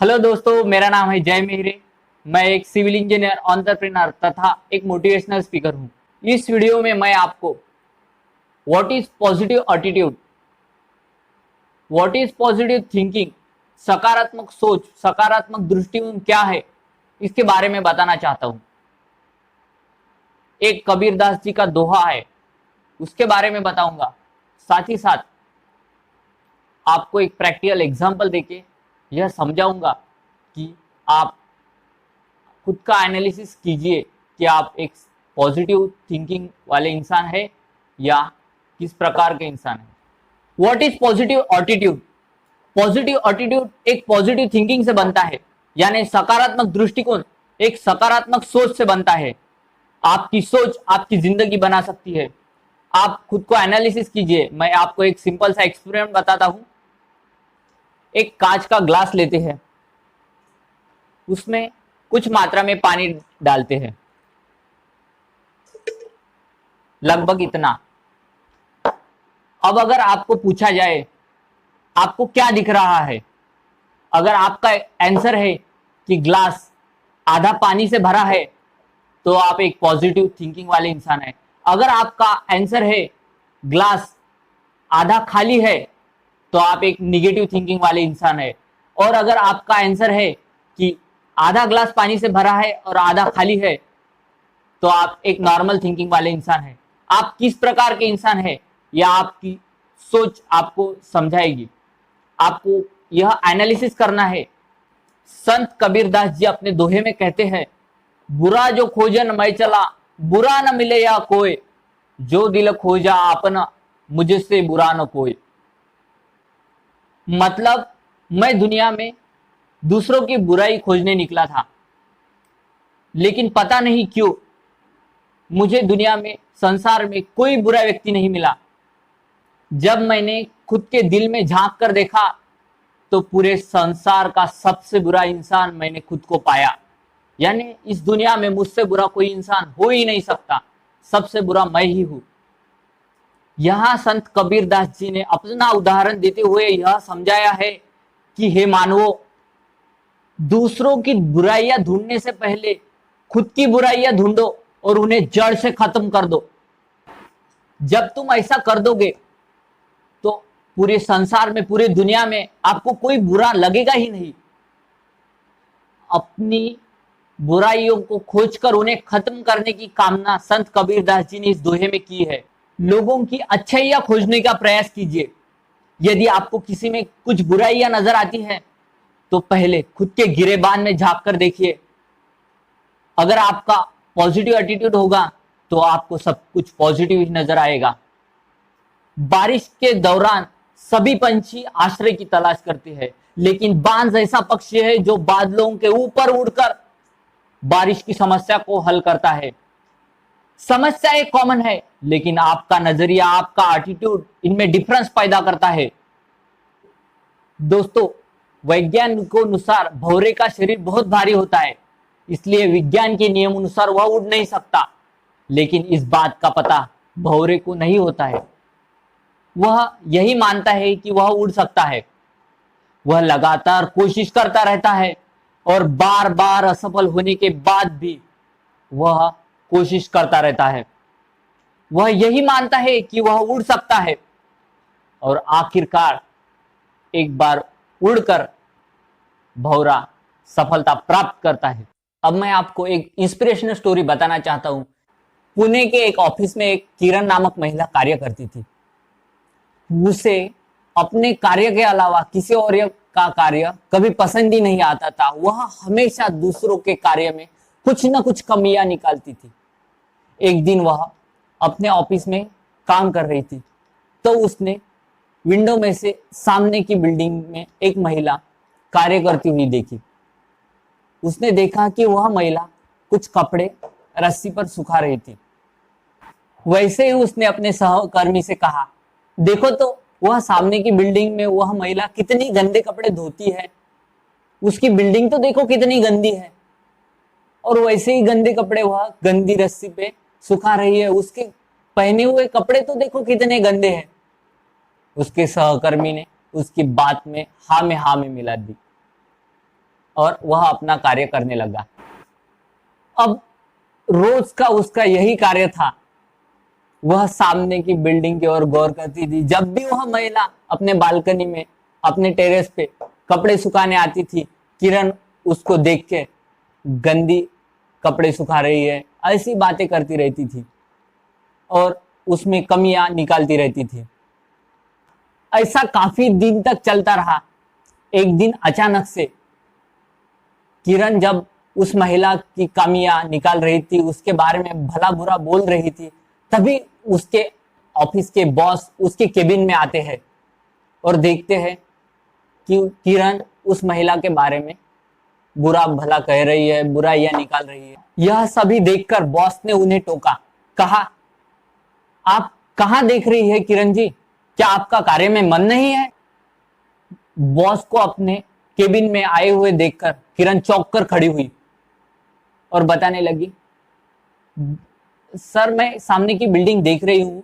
Hello दोस्तों, मेरा नाम है जय मेहरे। मैं एक सिविल इंजीनियर, एंटरप्रेन्योर तथा एक मोटिवेशनल स्पीकर हूँ। इस वीडियो में मैं आपको what is positive attitude, what is positive thinking, सकारात्मक सोच, सकारात्मक दृष्टिकोण क्या है, इसके बारे में बताना चाहता हूँ। एक कबीरदास जी का दोहा है, उसके बारे में बताऊंगा। साथ ही साथ आपको एक प्रैक्टिकल एग्जाम्पल देके यह समझाऊंगा कि आप खुद का एनालिसिस कीजिए कि आप एक पॉजिटिव थिंकिंग वाले इंसान है या किस प्रकार के इंसान है। What is positive attitude? Positive attitude एक पॉजिटिव थिंकिंग से बनता है, यानी सकारात्मक दृष्टिकोण एक सकारात्मक सोच से बनता है। आपकी सोच आपकी जिंदगी बना सकती है। आप खुद को एनालिसिस कीजिए। मैं आपको एक सिंपल सा एक्सपेरिमेंट बताता हूं। एक कांच का ग्लास लेते हैं, उसमें कुछ मात्रा में पानी डालते हैं, लगभग इतना। अब अगर आपको पूछा जाए आपको क्या दिख रहा है, अगर आपका आंसर है कि ग्लास आधा पानी से भरा है, तो आप एक पॉजिटिव थिंकिंग वाले इंसान है। अगर आपका आंसर है ग्लास आधा खाली है, तो आप एक निगेटिव थिंकिंग वाले इंसान है। और अगर आपका आंसर है कि आधा ग्लास पानी से भरा है और आधा खाली है, तो आप एक नॉर्मल थिंकिंग वाले इंसान है। आप किस प्रकार के इंसान है या आपकी सोच आपको समझाएगी। आपको यह एनालिसिस करना है। संत कबीरदास जी अपने दोहे में कहते हैं, बुरा जो खोजन मैं चला, बुरा न मिले या कोई, जो दिल खोजा अपना, मुझसे बुरा न कोई। मतलब मैं दुनिया में दूसरों की बुराई खोजने निकला था, लेकिन पता नहीं क्यों मुझे दुनिया में, संसार में कोई बुरा व्यक्ति नहीं मिला। जब मैंने खुद के दिल में झांक कर देखा, तो पूरे संसार का सबसे बुरा इंसान मैंने खुद को पाया। यानी इस दुनिया में मुझसे बुरा कोई इंसान हो ही नहीं सकता, सबसे बुरा मैं ही हूं। यहां संत कबीरदास जी ने अपना उदाहरण देते हुए यह समझाया है कि हे मानवो, दूसरों की बुराइयां ढूंढने से पहले खुद की बुराइयां ढूंढो और उन्हें जड़ से खत्म कर दो। जब तुम ऐसा कर दोगे तो पूरे संसार में, पूरी दुनिया में आपको कोई बुरा लगेगा ही नहीं। अपनी बुराइयों को खोजकर उन्हें खत्म करने की कामना संत कबीरदास जी ने इस दोहे में की है। लोगों की अच्छाइयां खोजने का प्रयास कीजिए। यदि आपको किसी में कुछ बुराइयां नजर आती हैं, तो पहले खुद के गिरेबान में झांक कर देखिए। अगर आपका पॉजिटिव एटीट्यूड होगा तो आपको सब कुछ पॉजिटिव ही नजर आएगा। बारिश के दौरान सभी पंछी आश्रय की तलाश करते हैं, लेकिन बांझ ऐसा पक्षी है जो बादलों के ऊपर उड़कर बारिश की समस्या को हल करता है। समस्या एक कॉमन है, लेकिन आपका नजरिया, आपका एटीट्यूड इनमें डिफरेंस पैदा करता है। दोस्तों, वैज्ञानिकों अनुसार भौरे का शरीर बहुत भारी होता है, इसलिए विज्ञान के नियम अनुसार वह उड़ नहीं सकता। लेकिन इस बात का पता भौरे को नहीं होता है। वह यही मानता है कि वह उड़ सकता है। वह लगातार कोशिश करता रहता है और बार बार असफल होने के बाद भी वह कोशिश करता रहता है। वह यही मानता है कि वह उड़ सकता है और आखिरकार एक बार उड़कर भौरा सफलता प्राप्त करता है। अब मैं आपको एक इंस्पिरेशनल स्टोरी बताना चाहता हूं। पुणे के एक ऑफिस में एक किरण नामक महिला कार्य करती थी। उसे अपने कार्य के अलावा किसी और का कार्य कभी पसंद ही नहीं आता था। वह हमेशा दूसरों के कार्य में कुछ न कुछ कमियां निकालती थी। एक दिन वह अपने ऑफिस में काम कर रही थी, तो उसने विंडो में से सामने की बिल्डिंग में एक महिला कार्य करती हुई देखी। उसने देखा कि वह महिला कुछ कपड़े रस्सी पर सुखा रही थी। वैसे ही उसने अपने सहकर्मी से कहा, देखो तो वह सामने की बिल्डिंग में वह महिला कितनी गंदे कपड़े धोती है। उसकी बिल्डिंग तो देखो कितनी गंदी है, और वैसे ही गंदे कपड़े वह गंदी रस्सी पे सुखा रही है। उसके पहने हुए कपड़े तो देखो कितने गंदे हैं। उसके सहकर्मी ने उसकी बात में हाँ में मिला दी। और वह अपना कार्य करने लगा। अब रोज का उसका यही कार्य था। वह सामने की बिल्डिंग की ओर गौर करती थी। जब भी वह महिला अपने बालकनी में, अपने टेरेस पे कपड़े सुखाने आती थी, किरण उसको देख के गंदी कपड़े सुखा रही है ऐसी बातें करती रहती थी और उसमें कमियां निकालती रहती थी। ऐसा काफी दिन तक चलता रहा। एक दिन अचानक से किरण जब उस महिला की कमियां निकाल रही थी, उसके बारे में भला बुरा बोल रही थी, तभी उसके ऑफिस के बॉस उसके केबिन में आते हैं और देखते हैं कि किरण उस महिला के बारे में बुरा भला कह रही है, बुराइयां निकाल रही है। यह सभी देखकर बॉस ने उन्हें टोका, कहा, आप कहां देख रही है किरण जी, क्या आपका कार्य में मन नहीं है? बॉस को अपने केबिन में आए हुए देखकर किरण चौंक कर खड़ी हुई और बताने लगी, सर मैं सामने की बिल्डिंग देख रही हूँ,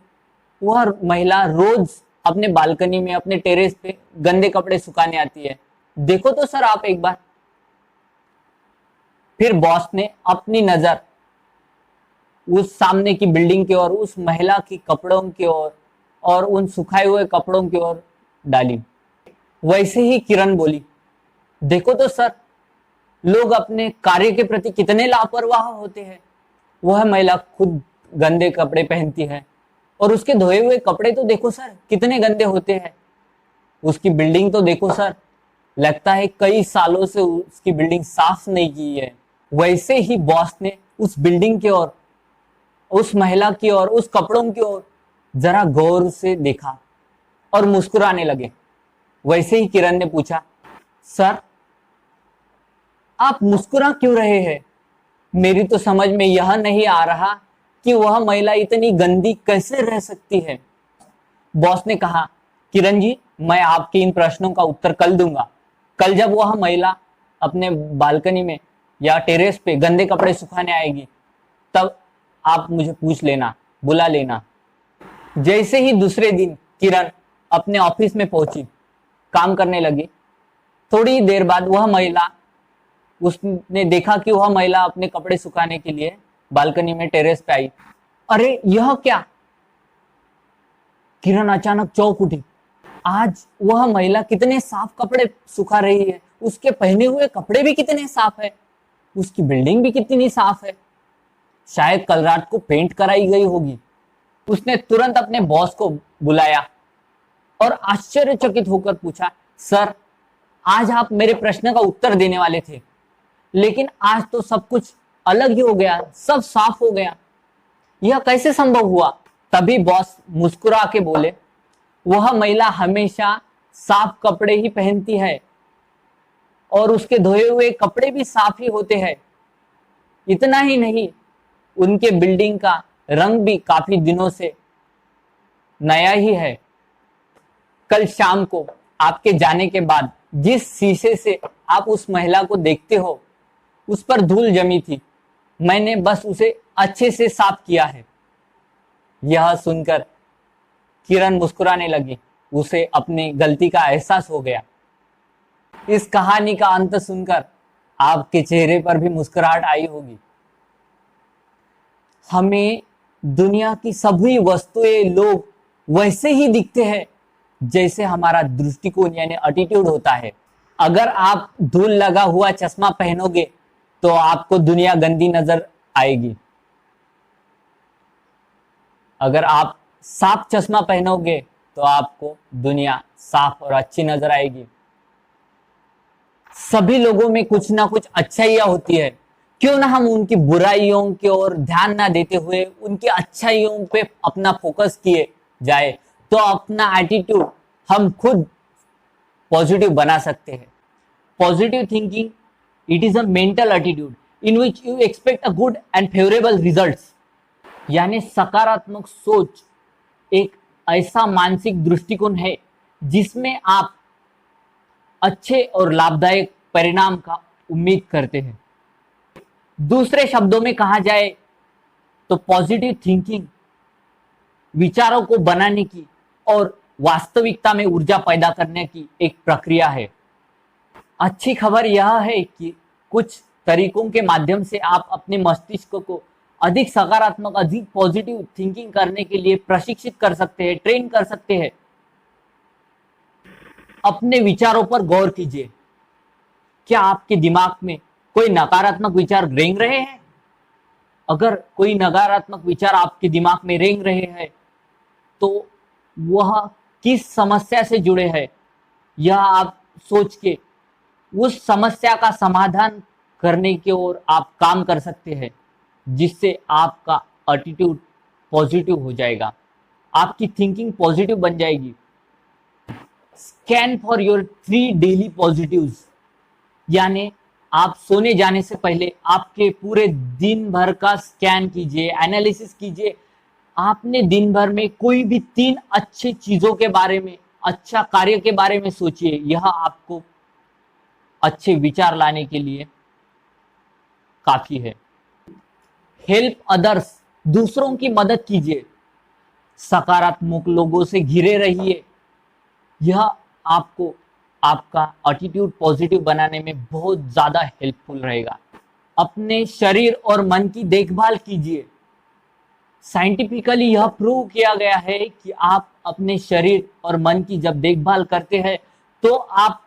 वह महिला रोज अपने बालकनी में, अपने टेरेस पे गंदे कपड़े सुखाने आती है, देखो तो सर आप एक बार। फिर बॉस ने अपनी नजर उस सामने की बिल्डिंग की ओर, उस महिला की कपड़ों की ओर और उन सुखाए हुए कपड़ों की ओर डाली। वैसे ही किरण बोली, देखो तो सर, लोग अपने कार्य के प्रति कितने लापरवाह होते हैं। वह महिला खुद गंदे कपड़े पहनती है और उसके धोए हुए कपड़े तो देखो सर कितने गंदे होते हैं। उसकी बिल्डिंग तो देखो सर, लगता है कई सालों से उसकी बिल्डिंग साफ नहीं की है। वैसे ही बॉस ने उस बिल्डिंग की ओर, उस महिला की ओर, उस कपड़ों की ओर जरा गौर से देखा और मुस्कुराने लगे। वैसे ही किरण ने पूछा, सर आप मुस्कुरा क्यों रहे हैं? मेरी तो समझ में यह नहीं आ रहा कि वह महिला इतनी गंदी कैसे रह सकती है। बॉस ने कहा, किरण जी मैं आपके इन प्रश्नों का उत्तर कल दूंगा। कल जब वह महिला अपने बालकनी में या टेरेस पे गंदे कपड़े सुखाने आएगी, तब आप मुझे पूछ लेना, बुला लेना। जैसे ही दूसरे दिन किरण अपने ऑफिस में पहुंची, काम करने लगी, थोड़ी देर बाद वह महिला, उसने देखा कि वह महिला अपने कपड़े सुखाने के लिए बालकनी में टेरेस पे आई। अरे यह क्या? किरण अचानक चौंक उठी। आज वह महिला कितने साफ कपड़े सुखा रही है, उसके पहने हुए कपड़े भी कितने साफ है, उसकी बिल्डिंग भी कितनी साफ है। शायद कल रात को पेंट कराई गई होगी। उसने तुरंत अपने बॉस को बुलाया और आश्चर्यचकित होकर पूछा, सर आज आप मेरे प्रश्न का उत्तर देने वाले थे, लेकिन आज तो सब कुछ अलग ही हो गया, सब साफ हो गया, यह कैसे संभव हुआ? तभी बॉस मुस्कुरा के बोले, वह महिला हमेशा साफ कपड़े ही पहनती है और उसके धोए हुए कपड़े भी साफ ही होते हैं। इतना ही नहीं, उनके बिल्डिंग का रंग भी काफी दिनों से नया ही है। कल शाम को आपके जाने के बाद जिस शीशे से आप उस महिला को देखते हो, उस पर धूल जमी थी, मैंने बस उसे अच्छे से साफ किया है। यह सुनकर किरण मुस्कुराने लगी। उसे अपनी गलती का एहसास हो गया। इस कहानी का अंत सुनकर आपके चेहरे पर भी मुस्कुराहट आई होगी। हमें दुनिया की सभी वस्तुएं, लोग वैसे ही दिखते हैं जैसे हमारा दृष्टिकोण यानी एटीट्यूड होता है। अगर आप धूल लगा हुआ चश्मा पहनोगे तो आपको दुनिया गंदी नजर आएगी। अगर आप साफ चश्मा पहनोगे तो आपको दुनिया साफ और अच्छी नजर आएगी। सभी लोगों में कुछ ना कुछ अच्छाइयां होती है। क्यों ना हम उनकी बुराइयों की ओर ध्यान ना देते हुए उनकी अच्छाइयों पे अपना फोकस किए जाए, तो अपना एटीट्यूड हम खुद पॉजिटिव बना सकते हैं। Positive thinking, it is a mental attitude in which you expect a good and favourable results. यानी सकारात्मक सोच एक ऐसा मानसिक दृष्टिकोण है जिसमें आप अच्छे और लाभदायक परिणाम का उम्मीद करते हैं। दूसरे शब्दों में कहा जाए तो पॉजिटिव थिंकिंग विचारों को बनाने की और वास्तविकता में ऊर्जा पैदा करने की एक प्रक्रिया है। अच्छी खबर यह है कि कुछ तरीकों के माध्यम से आप अपने मस्तिष्क को अधिक सकारात्मक, अधिक पॉजिटिव थिंकिंग करने के लिए प्रशिक्षित कर सकते हैं, ट्रेन कर सकते हैं। अपने विचारों पर गौर कीजिए। क्या आपके दिमाग में कोई नकारात्मक विचार रेंग रहे हैं? अगर कोई नकारात्मक विचार आपके दिमाग में रेंग रहे हैं तो वह किस समस्या से जुड़े हैं, यह आप सोच के उस समस्या का समाधान करने की ओर आप काम कर सकते हैं, जिससे आपका एटीट्यूड पॉजिटिव हो जाएगा, आपकी थिंकिंग पॉजिटिव बन जाएगी। Scan for your 3 daily positives, यानी आप सोने जाने से पहले आपके पूरे दिन भर का स्कैन कीजिए, एनालिसिस कीजिए। आपने दिन भर में कोई भी 3 अच्छी चीजों के बारे में, अच्छा कार्य के बारे में सोचिए। यह आपको अच्छे विचार लाने के लिए काफी है। हेल्प अदर्स, दूसरों की मदद कीजिए। सकारात्मक लोगों से घिरे रहिए। यह आपको आपका एटीट्यूड पॉजिटिव बनाने में बहुत ज्यादा हेल्पफुल रहेगा। अपने शरीर और मन की देखभाल कीजिए। साइंटिफिकली यह प्रूव किया गया है कि आप अपने शरीर और मन की जब देखभाल करते हैं तो आप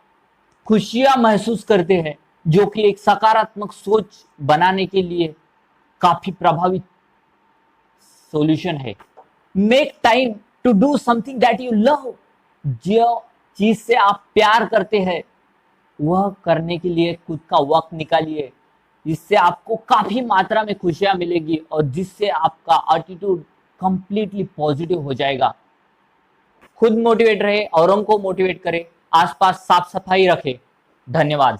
खुशियां महसूस करते हैं, जो कि एक सकारात्मक सोच बनाने के लिए काफी प्रभावी सॉल्यूशन है। Make time to do something that you love. जो चीज से आप प्यार करते हैं वह करने के लिए खुद का वक्त निकालिए, जिससे आपको काफी मात्रा में खुशियां मिलेगी और जिससे आपका एटीट्यूड कंप्लीटली पॉजिटिव हो जाएगा। खुद मोटिवेट रहे, औरों को मोटिवेट करें, आसपास साफ सफाई रखें। धन्यवाद।